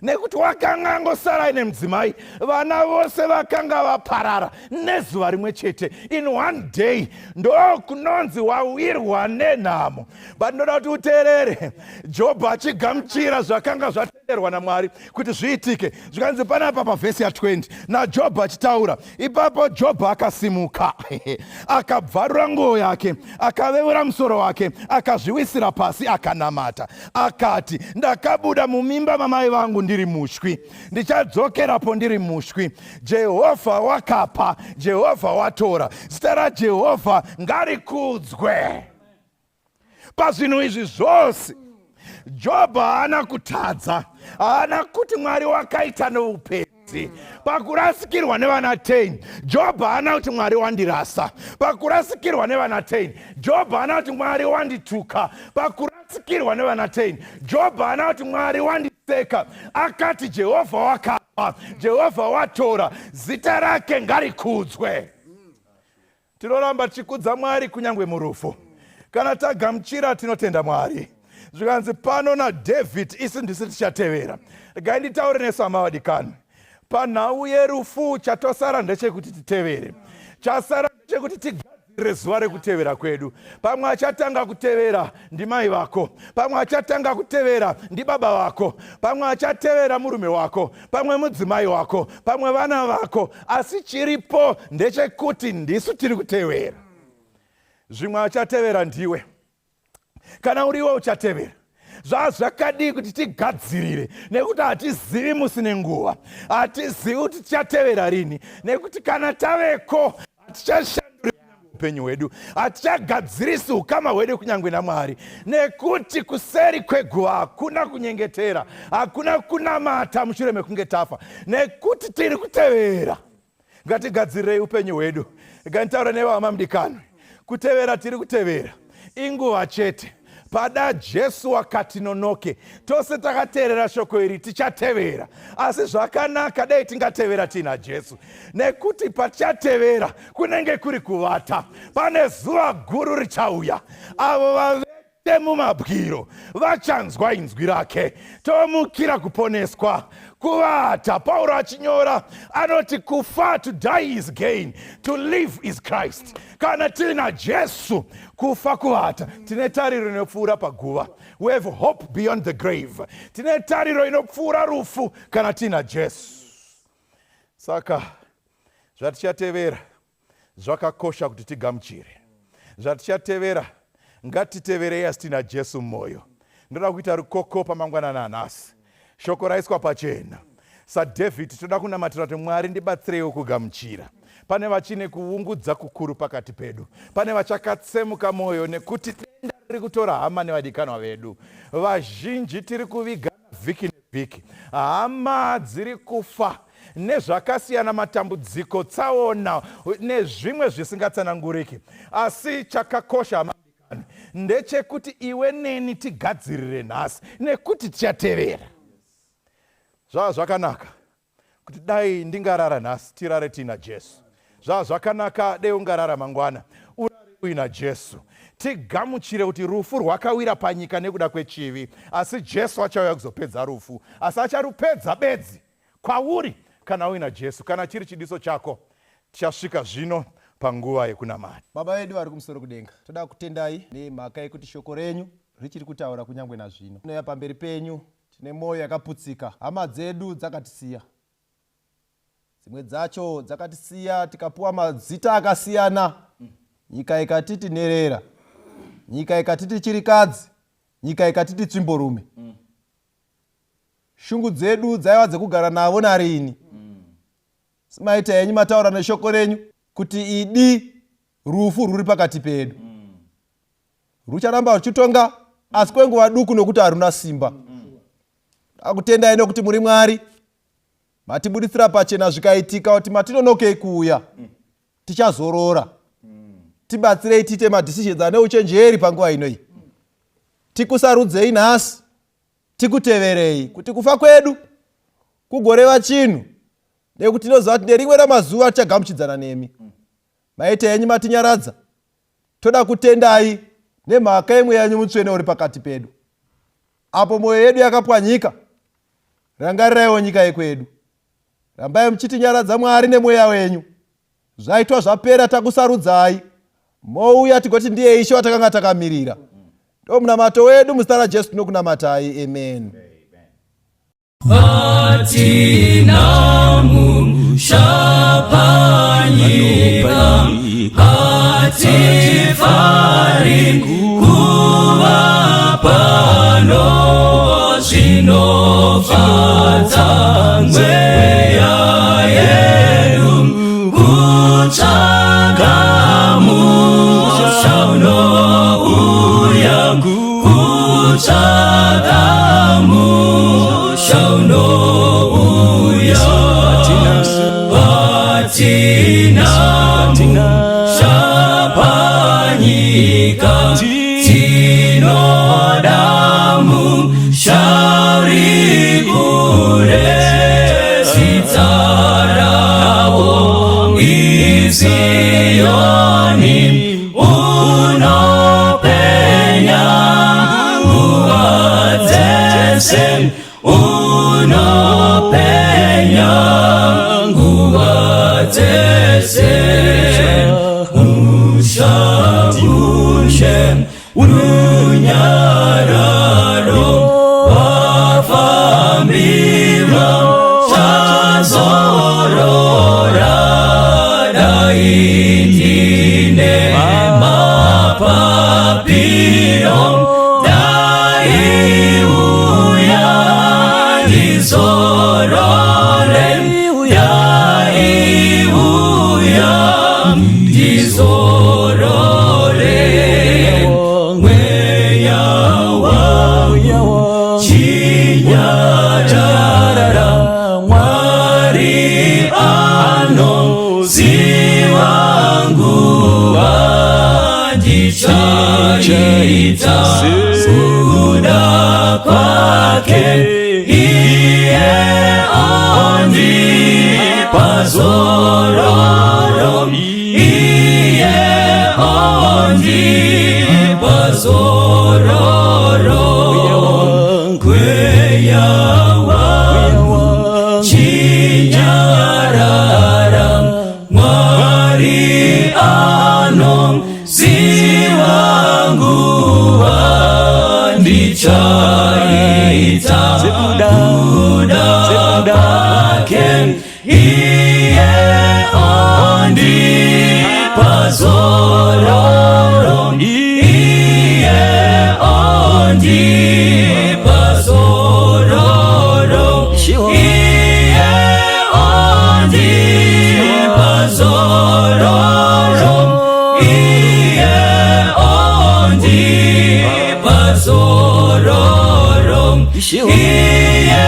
nekuti wakanga angosara aine mudzimai, vana vose vakanga vaparara nezuva rimwe chete. In one day ndo kunonzi wawirwa nenhamo. But ndoda kuti uteerere, Jobho achigamuchira zvakanga zvatenderwa naMwari kuti zviitike. Zvikanzi panapa pavhesi 20, naJobho achitaura. Ipapo Jobho akasimuka akabvarura nguo yake, akaveura musoro wake, akazviwisira pasi, akanamata, akati, ndakabuda mumimba mamai vangu ndiri mushwi, ndichadzokerapo ndiri mushwi. Jehovha wakapa, Jehovha watora, zita raJehovha ngarikudzwe. Pazvinhu izvi zvose Jobho haana kutadza, haana kuti Mwari wakaita noupenzi. pakurasikirwa nevana 10 Jobho haana kuti Mwari wandirasa. Pakurasikirwa nevana 10 Jobho haana kuti Mwari wandituka. Pakurasikirwa nevana 10 Jobho haana kuti Mwari wandiseka. Akati Jehovha wakapa, Jehovha watora, zita rake ngarikudzwe. Tinoramba tichikudza Mwari kunyange murufu. Kana tagamuchira tinotenda Mwari. Zvikanzi pano naDavid isi ndisi tichatevera. Regai nditaure nesu hama vadikani. Panhau yerufu chatosara ndechekuti titevere. Chasara ndechekuti tigadzire zuva rekutevera kwedu. Pamwe achatanga kutevera ndimai vako, pamwe achatanga kutevera ndibaba vako, pamwe achatevera murume wako, pamwe mudzimai wako, pamwe vana vako, asi chiripo ndechekuti ndisu tiri kutevera. Zvimwe achatevera ndiwe. Kana uriwe uchatevera. Zvakadii kuti tigadzirire, nekuti hatizivi musi nenguva, hatizivi kuti tichatevera rini, nekuti kana taveko hatichashanduri upenyu hwedu, hatichagadzirisi ukama hwedu kunyange naMwari, nekuti kuseri kweguva hakuna kunyengetera, hakuna kunamata mushure mekunge tafa, nekuti tiri kutevera. Ngatigadzirirei upenyu hwedu. Nganitaura nevahama mudikani, kutevera tiri kutevera inguva chete. Pada Jesu wakati nonoke, tose takateerera shoko iri tichatevera. Asi zvakanaka dai tingatevera tina Jesu, nekuti patichatevera kunenge kuri kuvata. Pane zuva guru richauya, avo vavete mumabwiro vachanzwa inzwi rake, tomukira kuponeswa. Kuvata, Pauro achinyora anoti kufa, to die is gain, to live is Christ. Kana tina Jesu kufa kuvata, tine tariro inopfuura paguva. We have hope beyond the grave. Tine tariro inopfuura rufu kana tina Jesu. Saka zvatichatevera zvakakosha kuti tigamuchire. Zvatichatevera ngatiteverei asi tina Jesu mumwoyo. Ndoda kuita rukoko pamangwanana anhasi. Shoko raiswa pachena. SaDavid toda kunamatira kuti Mwari ndibatsireiwo kugamuchira. Pane vachine kuungudza kukuru pakati pedu. Pane vachakatsemuka moyo nekuti denda riri kutora hama nevadikanwa vedu. Vazhinji tiri kuvigana vhiki nevhiki. Hama dziri kufa nezvakasiyana, matambudziko, tsaona nezvimwe zvisingatsananguriki. Asi chakakosha hama ndechekuti iwe neni tigadzirire nhasi, nekuti tichatevera. Zvakanaka kuti dai ndingarara nhasi tirare tina Jesu. Zvakanaka dai ungarara mangwana urare uina Jesu. Tigamuchire kuti rufu rwakawira panyika nekuda kwechivi, asi Jesu achauya kuzopedza rufu, asi acharupedza bedzi kwauri kana uina Jesu. Kana chiri chidiso chako, tichasvika zvino panguva yekunamata. Baba vedu vari kumusoro kudenga, toda kutendai nemhaka yekuti shoko renyu richiri kutaura kunyange nazvino. Tinouya pamberi penyu tine mwoyo yakaputsika. Hama dzedu dzakatisiya, dzimwe dzacho dzakatisiya tikapuwa mazita akasiyana. Nyika ikatiti nherera, nyika ikatiti chirikadzi, nyika ikatiti tsvimborume. Shungu dzedu dzaiva dzekugara navo narini. Simaita yenyu mataura neshoko renyu kuti idi rufu ruri pakati pedu. Rucharamba ruchitonga asi kwenguva duku nokuti haruna simba. Akutendai nokuti muri Mwari. Matibuditsira pachena zvikaitika kuti matinonokei kuuya. Tichazorora. Tibatsirei tiite madecisions ane uchenjeri panguva inoi. Tikusarudzei nhasi. Tikuteverei kuti kufa kwedu kugoreva chinhu, nekuti tinoziva kuti nerimwe ramazuva tichagamuchidzana nemi. Maita yenyu matinyaradza. Toda kutendai nemhaka yemweya yenyu mutsvene uri pakati pedu. Apo mwoyo yedu yakapwanyika, rangariraiwo nyika yekwedu. Rambai muchitinyaradza Mwari nemweya wenyu. Zvaitwa zvapera takusarudzai. Mouya tigoti ndiye Ishe watakanga takamirira. Ndomunamato wedu muzita raJesu tinokunamatai. Amen. Hatina mushapanyika, hatifari kuva pano, zvinofadza mweya yedu kutsvaga musha unouya, kutsvaga musha unouya. Tika Tinodamu Shauri Kure Sitarabo Isioni Unopenya Uatesen Unopenya Uatesen Ushabushem Unyararo Wafamira Chazorora Daitine Mapapiro Daiuya Dizorolem Daiuya Dizorolem Weyawa Chinyarara Wari ano Ziwangu Adichaita Suda kwake Iye ondi Pazororo Iye ondi Pazororo Kweyawa Chinyarara Mwari ano Ziwangu Andichaita Buda Paken Iye ondi Pazororo Iye ondi Pazororo Iye ondi Pazororo Iye ondi Pazororo Iye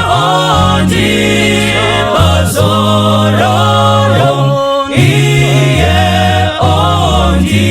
ondi Pazororo Iye ondi